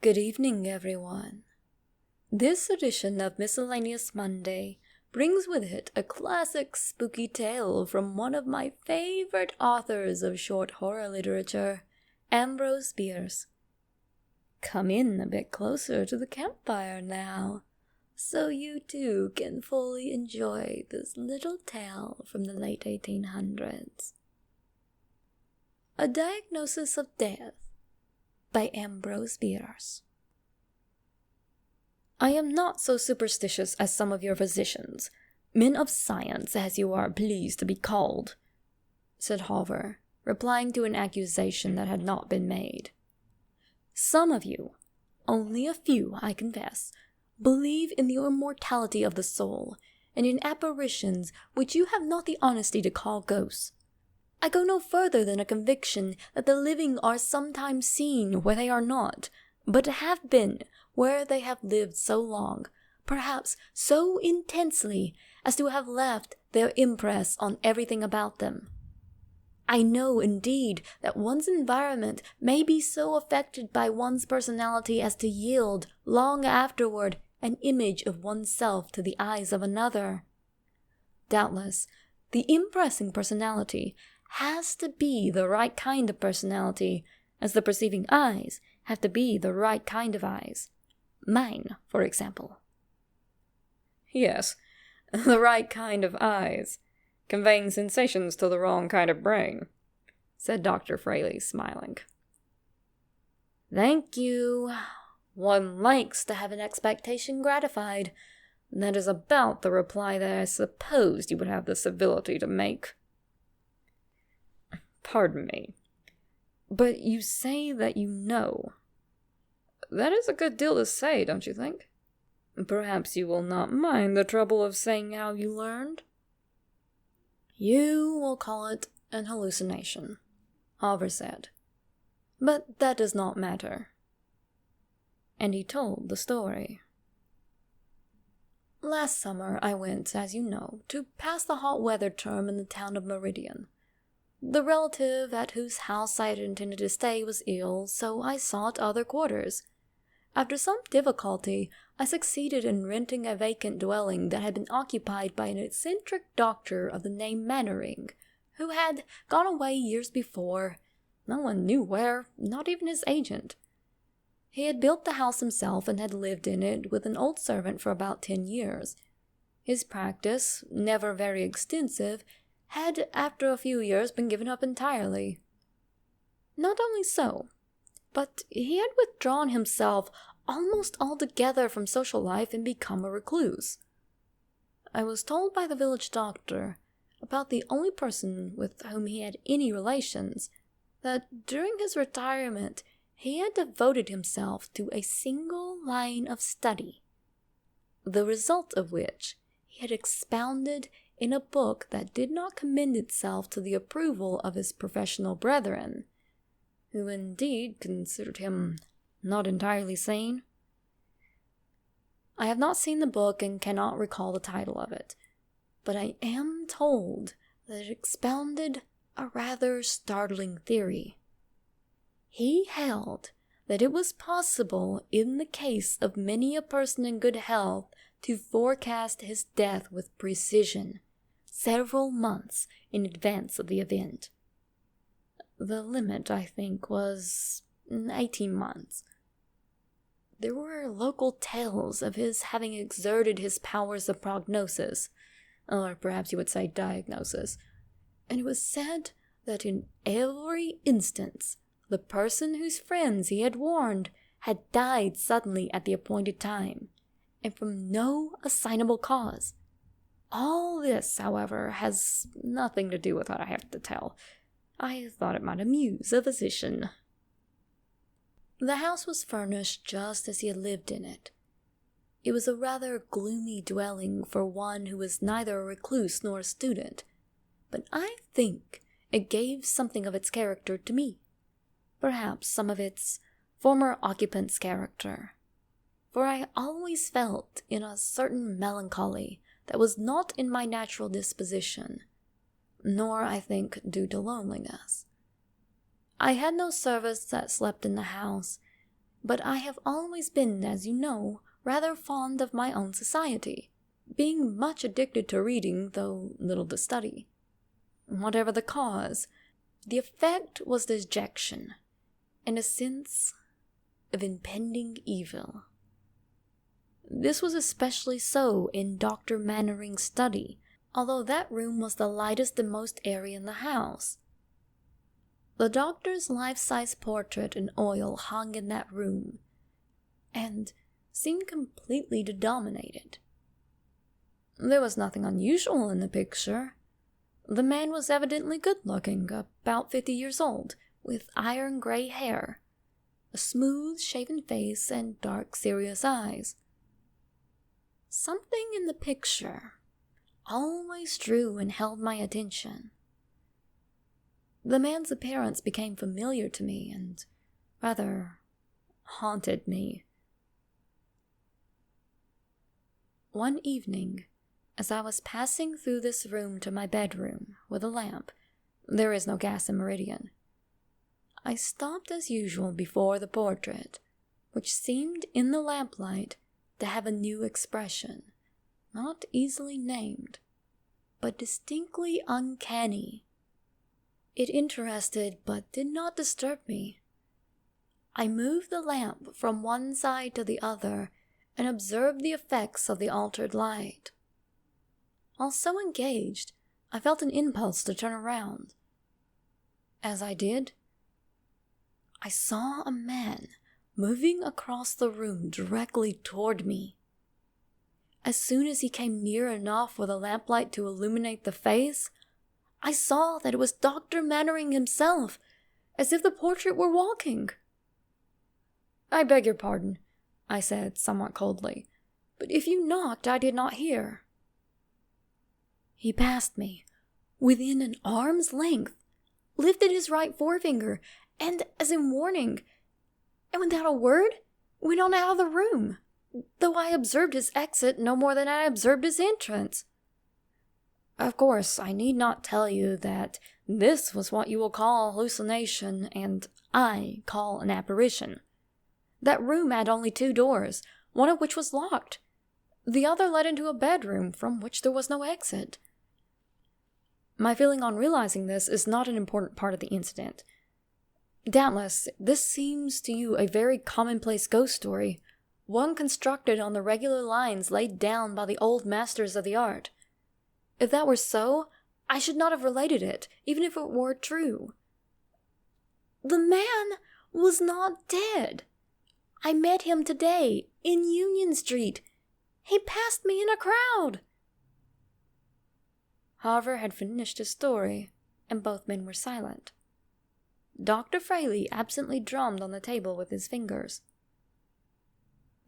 Good evening, everyone. This edition of Miscellaneous Monday brings with it a classic spooky tale from one of my favorite authors of short horror literature, Ambrose Bierce. Come in a bit closer to the campfire now, so you too can fully enjoy this little tale from the late 1800s. A Diagnosis of Death by Ambrose Bierce. I am not so superstitious as some of your physicians, men of science as you are pleased to be called, said Halvor, replying to an accusation that had not been made. Some of you, only a few, I confess, believe in the immortality of the soul, and in apparitions which you have not the honesty to call ghosts. I go no further than a conviction that the living are sometimes seen where they are not, but have been where they have lived so long, perhaps so intensely, as to have left their impress on everything about them. I know, indeed, that one's environment may be so affected by one's personality as to yield, long afterward, an image of oneself to the eyes of another. Doubtless, the impressing personality has to be the right kind of personality, as the perceiving eyes have to be the right kind of eyes. Mine, for example. Yes, the right kind of eyes, conveying sensations to the wrong kind of brain, said Dr. Fraley, smiling. Thank you. One likes to have an expectation gratified. That is about the reply that I supposed you would have the civility to make. Pardon me, but you say that you know. That is a good deal to say, don't you think? Perhaps you will not mind the trouble of saying how you learned? You will call it an hallucination, Halvor said. But that does not matter. And he told the story. Last summer I went, as you know, to pass the hot weather term in the town of Meridian. The relative at whose house I had intended to stay was ill, so I sought other quarters. After some difficulty, I succeeded in renting a vacant dwelling that had been occupied by an eccentric doctor of the name Mannering, who had gone away years before. No one knew where, not even his agent. He had built the house himself and had lived in it with an old servant for about 10 years. His practice, never very extensive, had after a few years been given up entirely. Not only so, but he had withdrawn himself almost altogether from social life and become a recluse. I was told by the village doctor, about the only person with whom he had any relations, that during his retirement he had devoted himself to a single line of study, the result of which he had expounded in a book that did not commend itself to the approval of his professional brethren, who indeed considered him not entirely sane. I have not seen the book and cannot recall the title of it, but I am told that it expounded a rather startling theory. He held that it was possible in the case of many a person in good health to forecast his death with precision, several months in advance of the event. The limit, I think, was 18 months. There were local tales of his having exerted his powers of prognosis, or perhaps you would say diagnosis, and it was said that in every instance the person whose friends he had warned had died suddenly at the appointed time, and from no assignable cause. All this, however, has nothing to do with what I have to tell. I thought it might amuse a physician. The house was furnished just as he had lived in it. It was a rather gloomy dwelling for one who was neither a recluse nor a student, but I think it gave something of its character to me, perhaps some of its former occupant's character, for I always felt in a certain melancholy that was not in my natural disposition, nor, I think, due to loneliness. I had no servants that slept in the house, but I have always been, as you know, rather fond of my own society, being much addicted to reading, though little to study. Whatever the cause, the effect was dejection, and a sense of impending evil. This was especially so in Dr. Mannering's study, although that room was the lightest and most airy in the house. The doctor's life-size portrait in oil hung in that room, and seemed completely to dominate it. There was nothing unusual in the picture. The man was evidently good-looking, about 50 years old, with iron-gray hair, a smooth, shaven face, and dark, serious eyes. Something in the picture always drew and held my attention. The man's appearance became familiar to me and rather haunted me. One evening, as I was passing through this room to my bedroom with a lamp, there is no gas in Meridian, I stopped as usual before the portrait, which seemed in the lamplight to have a new expression, not easily named, but distinctly uncanny. It interested but did not disturb me. I moved the lamp from one side to the other and observed the effects of the altered light. While so engaged, I felt an impulse to turn around. As I did, I saw a man moving across the room directly toward me. As soon as he came near enough for the lamplight to illuminate the face, I saw that it was Dr. Mannering himself, as if the portrait were walking. "I beg your pardon," I said somewhat coldly, "but if you knocked, I did not hear." He passed me, within an arm's length, lifted his right forefinger, and, as in warning, and without a word, went on out of the room, though I observed his exit no more than I observed his entrance. Of course, I need not tell you that this was what you will call hallucination, and I call an apparition. That room had only 2 doors, one of which was locked. The other led into a bedroom from which there was no exit. My feeling on realizing this is not an important part of the incident. Doubtless, this seems to you a very commonplace ghost story, one constructed on the regular lines laid down by the old masters of the art. If that were so, I should not have related it, even if it were true. The man was not dead. I met him today, in Union Street. He passed me in a crowd. Harver had finished his story, and both men were silent. Dr. Fraley absently drummed on the table with his fingers.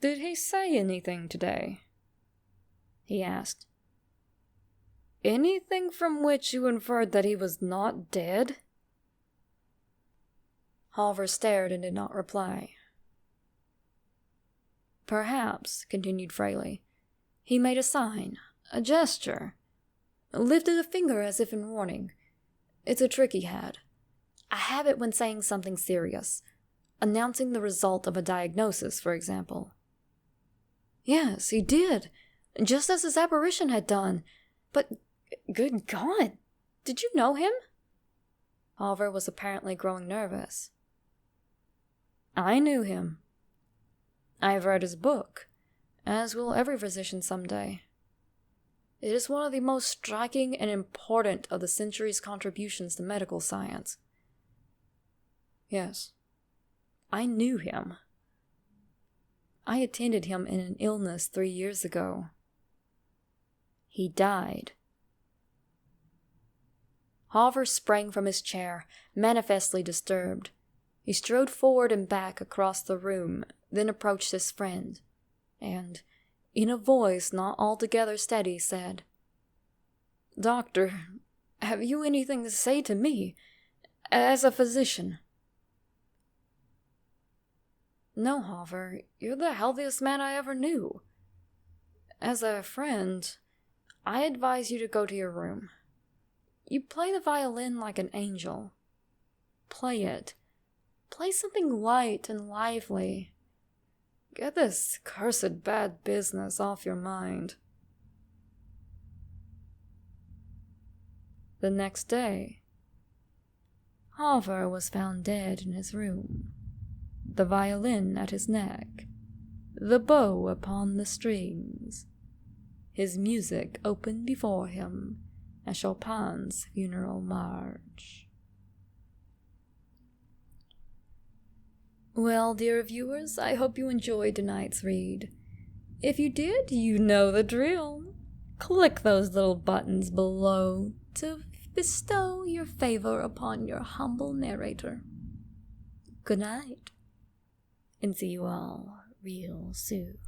"Did he say anything today?" he asked. "Anything from which you inferred that he was not dead?" Harver stared and did not reply. "Perhaps," continued Fraley, "he made a sign, a gesture, lifted a finger as if in warning. It's a trick he had. A habit when saying something serious, announcing the result of a diagnosis, for example." "Yes, he did, just as his apparition had done. But, good God, did you know him?" Harver was apparently growing nervous. "I knew him. I've read his book, as will every physician someday. It is one of the most striking and important of the century's contributions to medical science. Yes, I knew him. I attended him in an illness 3 years ago. He died." Harver sprang from his chair, manifestly disturbed. He strode forward and back across the room, then approached his friend, and, in a voice not altogether steady, said, "Doctor, have you anything to say to me, as a physician?" "No, Harver, you're the healthiest man I ever knew. As a friend, I advise you to go to your room. You play the violin like an angel. Play it. Play something light and lively, Get this cursed bad business off your mind. The next day, Harver was found dead in his room, the violin at his neck, the bow upon the strings, his music open before him as Chopin's funeral march. Well, dear viewers, I hope you enjoyed tonight's read. If you did, you know the drill. Click those little buttons below to bestow your favor upon your humble narrator. Good night, and see you all real soon.